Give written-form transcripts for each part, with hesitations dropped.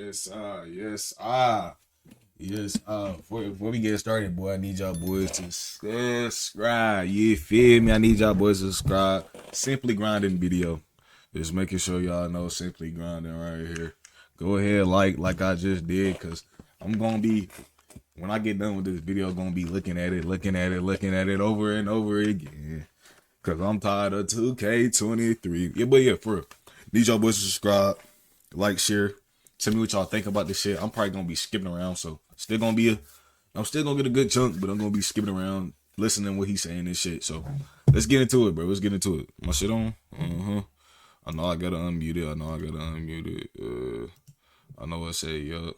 Yes, yes. Before we get started, boy, I need y'all boys to subscribe. You feel me? I need y'all boys to subscribe. Simply Grinding video. Just making sure y'all know Simply Grinding right here. Go ahead, like I just did, cause I'm gonna be, when I get done with this video, gonna be looking at it over and over again. Cause I'm tired of 2K23. Yeah, but yeah, for real. Need y'all boys to subscribe, like, share. Tell me what y'all think about this shit. I'm probably gonna be skipping around, so I'm still gonna get a good chunk, but I'm gonna be skipping around, listening to what he's saying and shit. So let's get into it, bro. Let's get into it. My shit on? I know I gotta unmute it. I know I say, yup.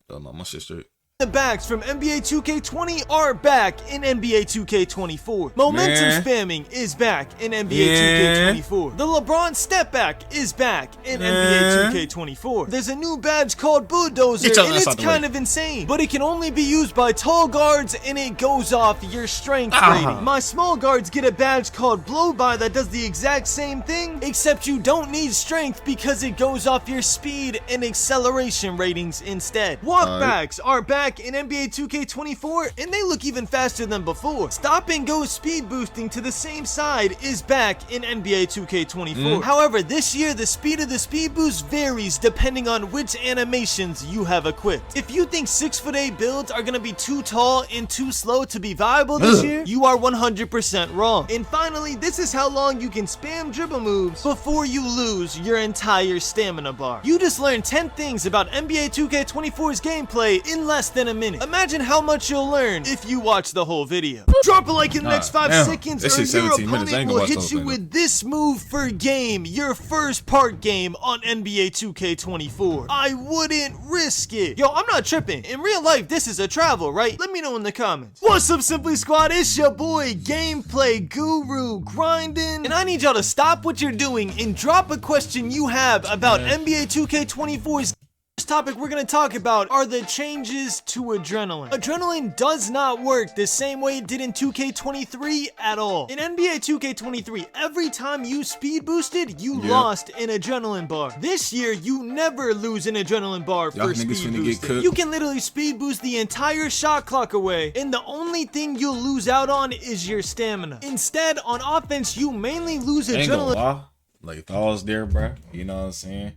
My shit straight. The backs from NBA2K20 are back in NBA2K24. Momentum spamming is back in NBA2K24. The LeBron step back is back in NBA2K24. There's a new badge called Bulldozer, and it's kind of insane, but it can only be used by tall guards, and it goes off your strength rating. My small guards get a badge called Blow By that does the exact same thing, except you don't need strength because it goes off your speed and acceleration ratings instead. Walkbacks are back in NBA 2K24, and they look even faster than before. Stop and go speed boosting to the same side is back in NBA 2K24. However, this year the speed of the speed boost varies depending on which animations you have equipped. If you think 6'8" builds are gonna be too tall and too slow to be viable this year, you are 100% wrong. And finally, this is how long you can spam dribble moves before you lose your entire stamina bar. You just learned 10 things about NBA 2K24's gameplay in less than a minute. Imagine how much you'll learn if you watch the whole video. Drop a like in the next 5 seconds, or your opponent will hit you with this move for game, your first part game on NBA 2K24. I wouldn't risk it. Yo, I'm not tripping. In real life, this is a travel, right? Let me know in the comments. What's up, Simply Squad? It's your boy, Gameplay Guru, grinding. And I need y'all to stop what you're doing and drop a question you have about NBA 2K24's. First topic we're going to talk about are the changes to Adrenaline. Adrenaline does not work the same way it did in 2K23 at all. In NBA 2K23, every time you speed boosted, you lost an Adrenaline bar. This year, you never lose an Adrenaline bar for speed boosting. You can literally speed boost the entire shot clock away, and the only thing you'll lose out on is your stamina. Instead, on offense, you mainly lose Adrenaline. Like, if I was there, bro, you know what I'm saying?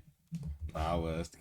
I was.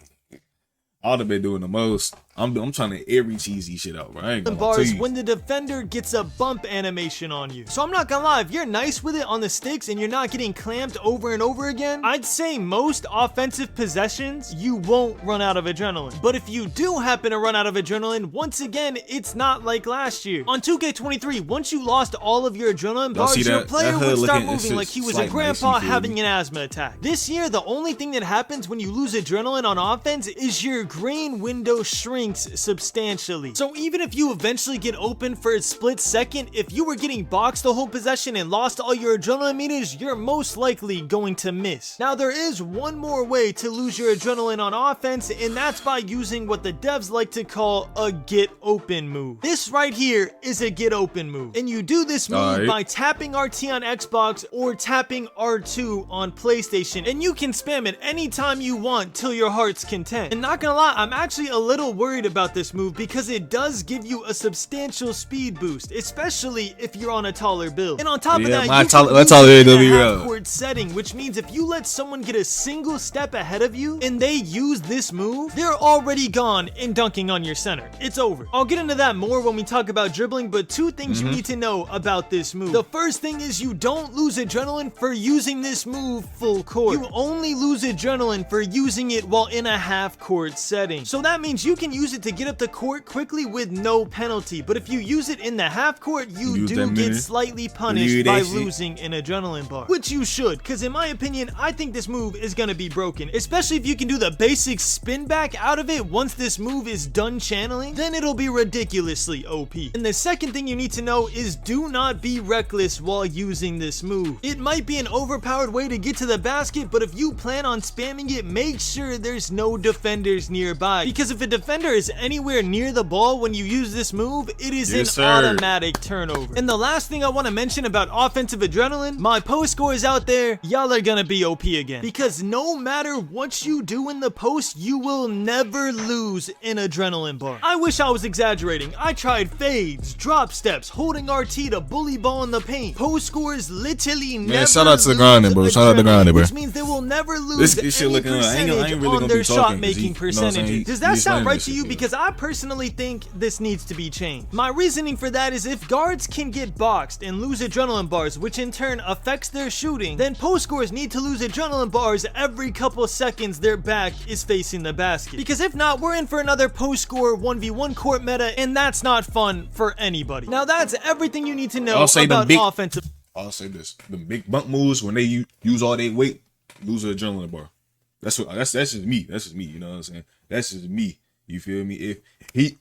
I'd have been doing the most. I'm trying to every cheesy shit out, bro. I ain't gonna bars when the defender gets a bump animation on you. So I'm not gonna lie, if you're nice with it on the sticks and you're not getting clamped over and over again, I'd say most offensive possessions, you won't run out of adrenaline. But if you do happen to run out of adrenaline, once again, it's not like last year. On 2K23, once you lost all of your adrenaline bars, your player would start moving like he was a grandpa having an asthma attack. This year, the only thing that happens when you lose adrenaline on offense is your green window shrinks substantially. So even if you eventually get open for a split second, if you were getting boxed the whole possession and lost all your adrenaline meters, you're most likely going to miss. Now there is one more way to lose your adrenaline on offense, and that's by using what the devs like to call a get open move. This right here is a get open move, and you do this move by tapping RT on Xbox or tapping R2 on PlayStation, and you can spam it anytime you want till your heart's content. And not gonna lie, I'm actually a little worried about this move because it does give you a substantial speed boost, especially if you're on a taller build. And on top of that, you can use a half-court setting, which means if you let someone get a single step ahead of you and they use this move, they're already gone and dunking on your center. It's over. I'll get into that more when we talk about dribbling, but 2 things you need to know about this move. The first thing is you don't lose adrenaline for using this move full court. You only lose adrenaline for using it while in a half-court setting. So that means you can use it to get up the court quickly with no penalty, but if you use it in the half court, you do get slightly punished by losing an adrenaline bar, which you should, because in my opinion, I think this move is going to be broken, especially if you can do the basic spin back out of it once this move is done channeling, then it'll be ridiculously OP. And the second thing you need to know is do not be reckless while using this move. It might be an overpowered way to get to the basket, but if you plan on spamming it, make sure there's no defenders nearby, because if a defender is anywhere near the ball when you use this move, it is Yes, an sir. automatic turnover. And the last thing I want to mention about offensive adrenaline, my post scores out there, y'all are gonna be OP again. Because no matter what you do in the post, you will never lose an adrenaline bar. I wish I was exaggerating. I tried fades, drop steps, holding RT to bully ball in the paint. Post scores literally never shout out to the lose grinding, bro. Shout out to adrenaline, grinding, bro. which means they will never lose This shit any looking. I ain't percentage really on gonna their be shot talking. making You know what I'm percentages. saying? Does that He sound right explained to this you? shit, Because I personally think this needs to be changed. My reasoning for that is if guards can get boxed and lose adrenaline bars, which in turn affects their shooting, then post scorers need to lose adrenaline bars every couple seconds their back is facing the basket. Because if not, we're in for another post score 1v1 court meta, and that's not fun for anybody. Now that's everything you need to know about offensive. I'll say this: the big bump moves when they use all their weight, lose an adrenaline bar. That's just me. That's just me. You know what I'm saying? That's just me. You feel me? If he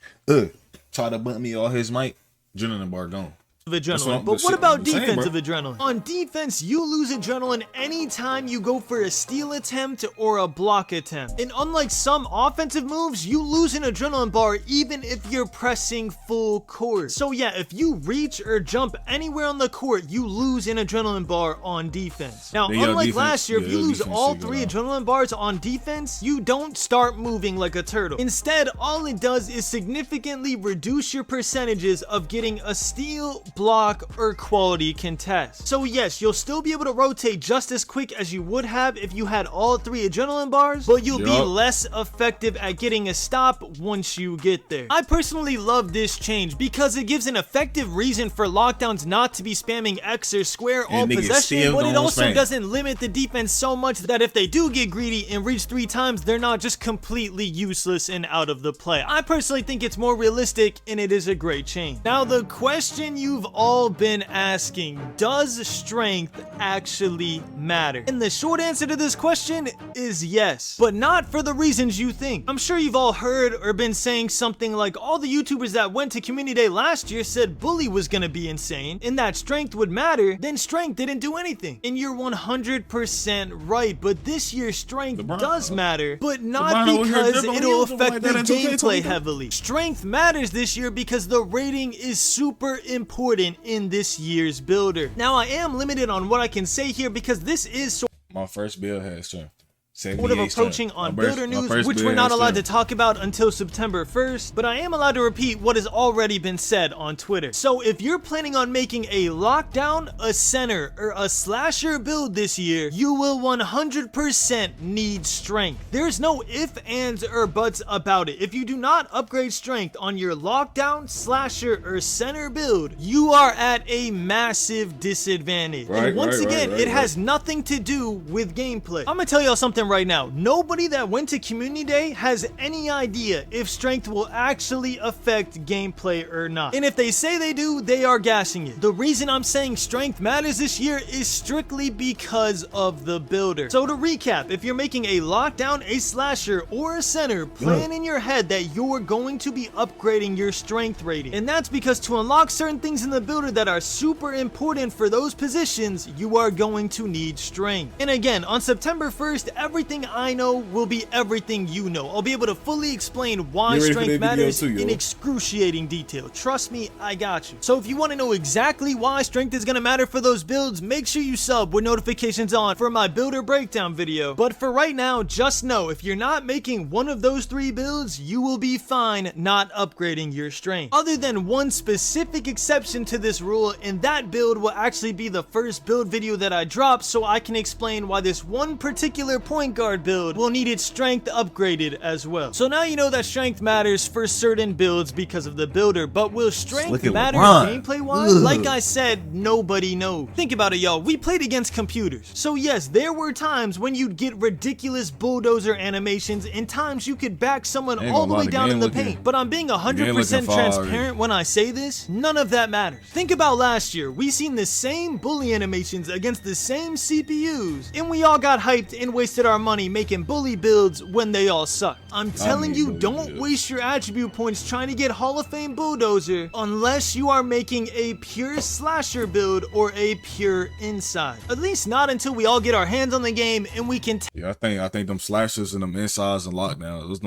try to bump me all his might, adrenaline bar gone. Adrenaline. But what about defensive adrenaline? On defense, you lose adrenaline anytime you go for a steal attempt or a block attempt. And unlike some offensive moves, you lose an adrenaline bar even if you're pressing full court. So yeah, if you reach or jump anywhere on the court, you lose an adrenaline bar on defense. Now, unlike last year, if you lose all 3 adrenaline bars on defense, you don't start moving like a turtle. Instead, all it does is significantly reduce your percentages of getting a steal, block, or quality contest. So yes, you'll still be able to rotate just as quick as you would have if you had all 3 adrenaline bars, but you'll be less effective at getting a stop once you get there. I personally love this change because it gives an effective reason for lockdowns not to be spamming X or square all possession, but it also doesn't limit the defense so much that if they do get greedy and reach 3 times, they're not just completely useless and out of the play. I personally think it's more realistic, and it is a great change. Now, the question you've all been asking, does strength actually matter? And the short answer to this question is yes, but not for the reasons you think. I'm sure you've all heard or been saying something like all the YouTubers that went to community day last year said bully was gonna be insane and that strength would matter, then strength didn't do anything. And you're 100% right, but this year strength does matter, but not because it'll affect the gameplay heavily. Strength matters this year because the rating is super important in this year's builder. Now, I am limited on what I can say here because this is my first build has strength. sort of approaching on builder news, which we're not allowed to talk about until September 1st, but I am allowed to repeat what has already been said on Twitter. So if you're planning on making a lockdown, a center, or a slasher build this year, you will 100% need strength. There's no ifs, ands, or buts about it. If you do not upgrade strength on your lockdown, slasher, or center build, you are at a massive disadvantage. And once again, it has nothing to do with gameplay. I'm gonna tell y'all something right now. Nobody that went to community day has any idea if strength will actually affect gameplay or not. And if they say they do, they are gassing it. The reason I'm saying strength matters this year is strictly because of the builder. So to recap, if you're making a lockdown, a slasher, or a center, plan in your head that you're going to be upgrading your strength rating. And that's because to unlock certain things in the builder that are super important for those positions, you are going to need strength. And again, on September 1st, everything I know will be everything you know. I'll be able to fully explain why strength matters in excruciating detail. Trust me, I got you. So if you want to know exactly why strength is going to matter for those builds, make sure you sub with notifications on for my builder breakdown video. But for right now, just know if you're not making one of those 3 builds, you will be fine not upgrading your strength. Other than one specific exception to this rule, and that build will actually be the first build video that I drop, so I can explain why this one particular point guard build will need its strength upgraded as well. So now you know that strength matters for certain builds because of the builder, but will strength matter gameplay wise? Like I said, nobody knows. Think about it, y'all. We played against computers. So yes, there were times when you'd get ridiculous bulldozer animations and times you could back someone all the way down in the paint. But I'm being 100% transparent when I say this. None of that matters. Think about last year. We seen the same bully animations against the same CPUs and we all got hyped and wasted our our money making bully builds when they all suck. I'm telling you, don't waste your attribute points trying to get Hall of Fame Bulldozer unless you are making a pure slasher build or a pure inside. At least not until we all get our hands on the game and we can. Yeah, I think them slashers and them insides and lockdowns,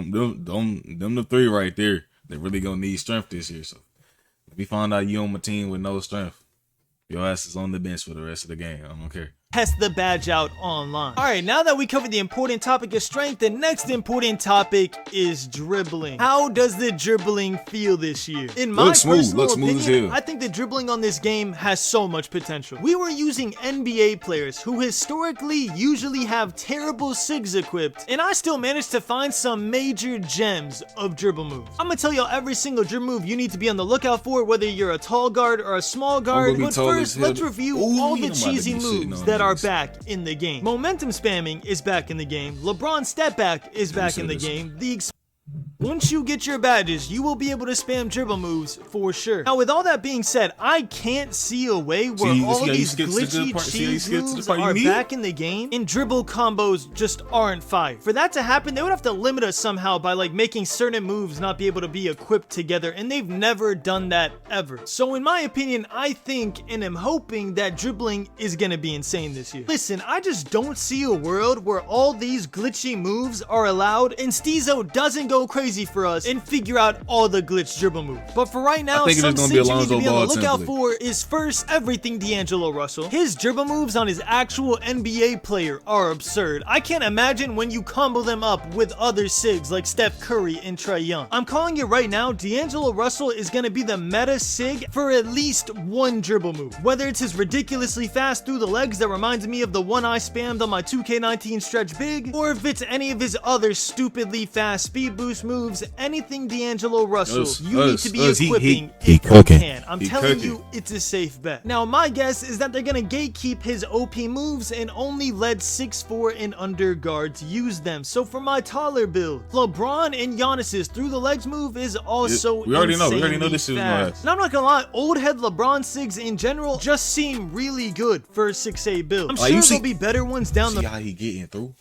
them the three right there. They really gonna need strength this year. So if we find out you on my team with no strength, your ass is on the bench for the rest of the game. I don't care. Test the badge out online. Alright, now that we covered the important topic of strength, the next important topic is dribbling. How does the dribbling feel this year? In my personal opinion, I think the dribbling on this game has so much potential. We were using NBA players who historically usually have terrible SIGs equipped, and I still managed to find some major gems of dribble moves. I'm gonna tell y'all every single dribble move you need to be on the lookout for, whether you're a tall guard or a small guard. But first, let's review all the cheesy moves that are back in the game. Momentum spamming is back in the game. LeBron step back is back in the game. Once you get your badges, you will be able to spam dribble moves for sure. Now, with all that being said, I can't see a way where all these glitchy cheese moves are back in the game and dribble combos just aren't fire. For that to happen, they would have to limit us somehow by like making certain moves not be able to be equipped together, and they've never done that ever. So in my opinion, I think and am hoping that dribbling is gonna be insane this year. Listen, I just don't see a world where all these glitchy moves are allowed and Steezo doesn't go crazy for us and figure out all the glitch dribble moves. But for right now, some things you need to be on the lookout for is first, everything D'Angelo Russell. His dribble moves on his actual NBA player are absurd. I can't imagine when you combo them up with other SIGs like Steph Curry and Trae Young. I'm calling it right now, D'Angelo Russell is going to be the meta SIG for at least one dribble move. Whether it's his ridiculously fast through the legs that reminds me of the one I spammed on my 2K19 stretch big, or if it's any of his other stupidly fast speed boost moves, anything D'Angelo Russell, you need to be equipping if you can. I'm telling you, it's a safe bet. Now, my guess is that they're gonna gatekeep his OP moves and only let 6'4" and under guards use them. So for my taller build, LeBron and Giannis's through the legs move is also we already know this is fast. And I'm not gonna lie, old head LeBron SIGs in general just seem really good for a 6'8" build. I'm sure there'll be better ones down the. See how he getting through?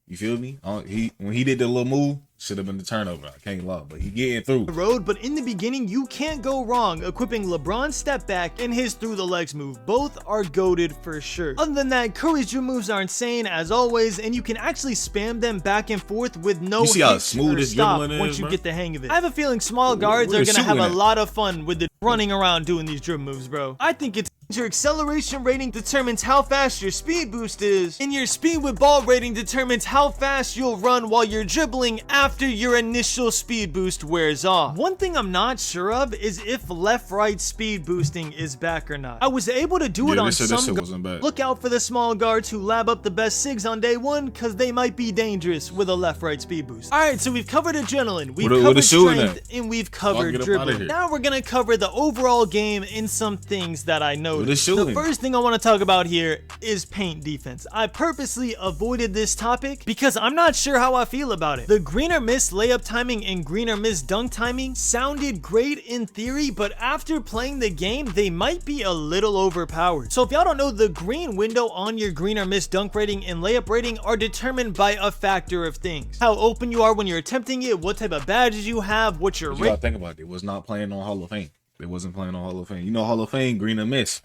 You feel me? When he did the little move, should have been the turnover. I can't lie, but he getting through the road. But in the beginning, you can't go wrong equipping LeBron's step back and his through the legs move. Both are goated for sure. Other than that, Curry's dribble moves are insane as always, and you can actually spam them back and forth with no hits or stop once you get the hang of it. I have a feeling small guards are gonna have a lot of fun with the running around doing these dribble moves, bro. I think it's your acceleration rating determines how fast your speed boost is, and your speed with ball rating determines how fast you'll run while you're dribbling after your initial speed boost wears off. One thing I'm not sure of is if left-right speed boosting is back or not. I was able to do it on some. Look out for the small guards who lab up the best SIGs on day one, because they might be dangerous with a left-right speed boost. Alright, so we've covered adrenaline, we've covered strength, and we've covered dribbling. Now we're gonna cover the overall game and some things that I know. The first thing I want to talk about here is paint defense. I purposely avoided this topic because I'm not sure how I feel about it. The greener miss layup timing and greener miss dunk timing sounded great in theory, but after playing the game, they might be a little overpowered. So if y'all don't know, the green window on your greener miss dunk rating and layup rating are determined by a factor of things. How open you are when you're attempting it, what type of badges you have, what your rate. You gotta think about it. It was not playing on Hall of Fame. They wasn't playing on Hall of Fame. You know Hall of Fame, greener miss.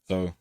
So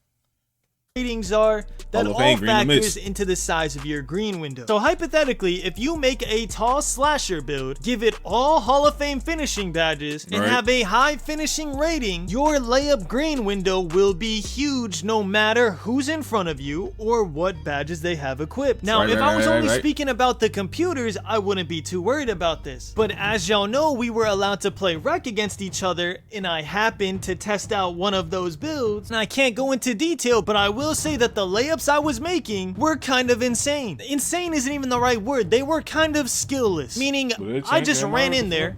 ratings are, that all factors into the size of your green window. So hypothetically, if you make a tall slasher build, give it all Hall of Fame finishing badges, and have a high finishing rating, your layup green window will be huge no matter who's in front of you or what badges they have equipped. Now, if I was only speaking about the computers, I wouldn't be too worried about this. But as y'all know, we were allowed to play rec against each other, and I happened to test out one of those builds. And I can't go into detail, but I will say that the layups I was making were kind of insane. Insane isn't even the right word. They were kind of skillless, meaning I just ran in there,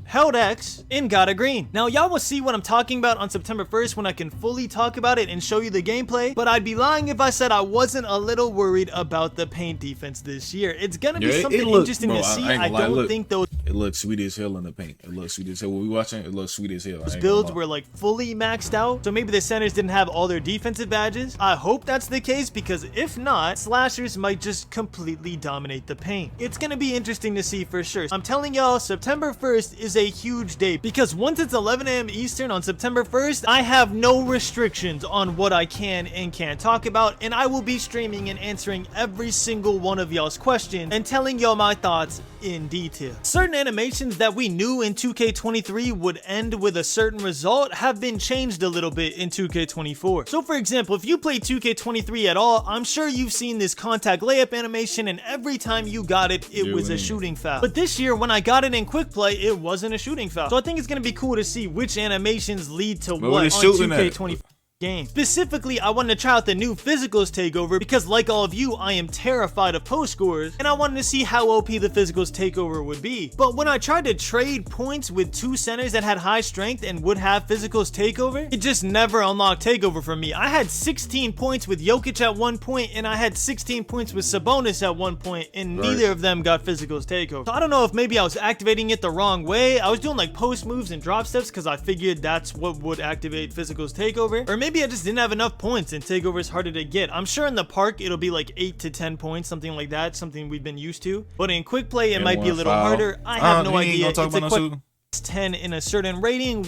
held X, and got a green. Now, y'all will see what I'm talking about on September 1st when I can fully talk about it and show you the gameplay, but I'd be lying if I said I wasn't a little worried about the paint defense this year. It's gonna be something interesting to see. I don't think those it looks sweet as hell in the paint. It looks sweet as hell. When we watching, it looks sweet as hell. Those builds were like fully maxed out, so maybe the centers didn't have all their defensive badges. I hope that's the case, because if not, slashers might just completely dominate the paint. It's gonna be interesting to see for sure. I'm telling y'all, September 1st is a huge day, because once it's 11 a.m. Eastern on September 1st, I have no restrictions on what I can and can't talk about, and I will be streaming and answering every single one of y'all's questions and telling y'all my thoughts in detail. Certain animations that we knew in 2K23 would end with a certain result have been changed a little bit in 2K24. So for example, if you play 2K23 at all, I'm sure you've seen this contact layup animation, and every time you got it, it was a shooting foul. But this year, when I got it in quick play, it wasn't a shooting foul. So I think it's gonna be cool to see which animations lead to what on 2K24. Game. Specifically, I wanted to try out the new physicals takeover, because like all of you, I am terrified of post scores, and I wanted to see how OP the physicals takeover would be. But when I tried to trade points with two centers that had high strength and would have physicals takeover, it just never unlocked takeover for me. I had 16 points with Jokic at one point, and I had 16 points with Sabonis at one point, and neither of them got physicals takeover. So I don't know if maybe I was activating it the wrong way. I was doing like post moves and drop steps because I figured that's what would activate physicals takeover, or maybe I just didn't have enough points and takeover is harder to get. I'm sure in the park it'll be like 8 to 10 points, something like that, something we've been used to. But in quick play, it might be a little harder. I have no idea. It's a quick 10 in a certain rating.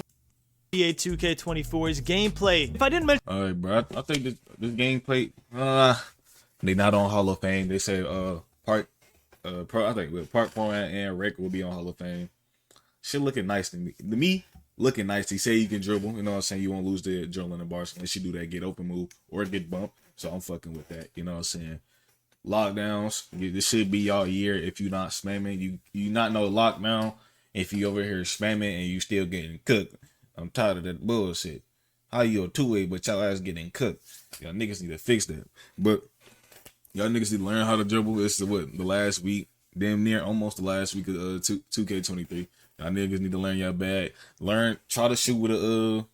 NBA2K24's gameplay. If I didn't mention, alright, bro, I think this gameplay, they not on Hall of Fame. They say I think with Park format and Rec will be on Hall of Fame. Shit looking nice to me. Looking nice. He say you can dribble. You know what I'm saying? You won't lose the dribbling in bars unless you do that get open move or get bumped. So I'm fucking with that. You know what I'm saying? Lockdowns. This should be y'all year if you not spamming. You not know lockdown if you over here spamming and you still getting cooked. I'm tired of that bullshit. How you a two-way but y'all ass getting cooked? Y'all niggas need to fix that. But y'all niggas need to learn how to dribble. It's the last week. Damn near almost the last week of 2K23. Y'all niggas need to learn y'all bag. Try to shoot with a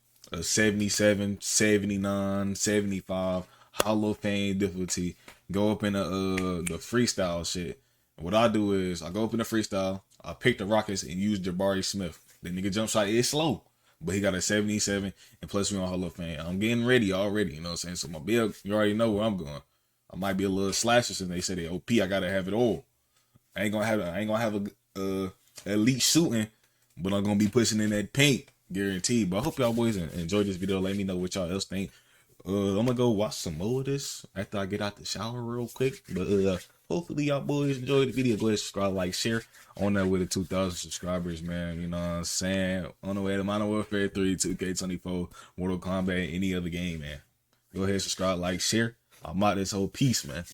77, 79, 75, Hall of Fame difficulty. Go up in the freestyle shit. And what I do is I go up in the freestyle, I pick the Rockets and use Jabari Smith. The nigga jump shot is slow, but he got a 77, and plus we on Hall of Fame. I'm getting ready already, you know what I'm saying? So my build, you already know where I'm going. I might be a little slasher since they say they OP. I gotta have it all. I ain't gonna have a elite shooting, but I'm gonna be pushing in that paint, guaranteed. But I hope y'all boys enjoyed this video. Let me know what y'all else think. I'm gonna go watch some more of this after I get out the shower real quick. But hopefully y'all boys enjoyed the video. Go ahead, subscribe, like, share. On that with the 2,000 subscribers, man. You know what I'm saying? On the way to Modern Warfare 3, 2K24, Mortal Kombat, any other game, man. Go ahead, subscribe, like, share. I'm out this whole piece, man.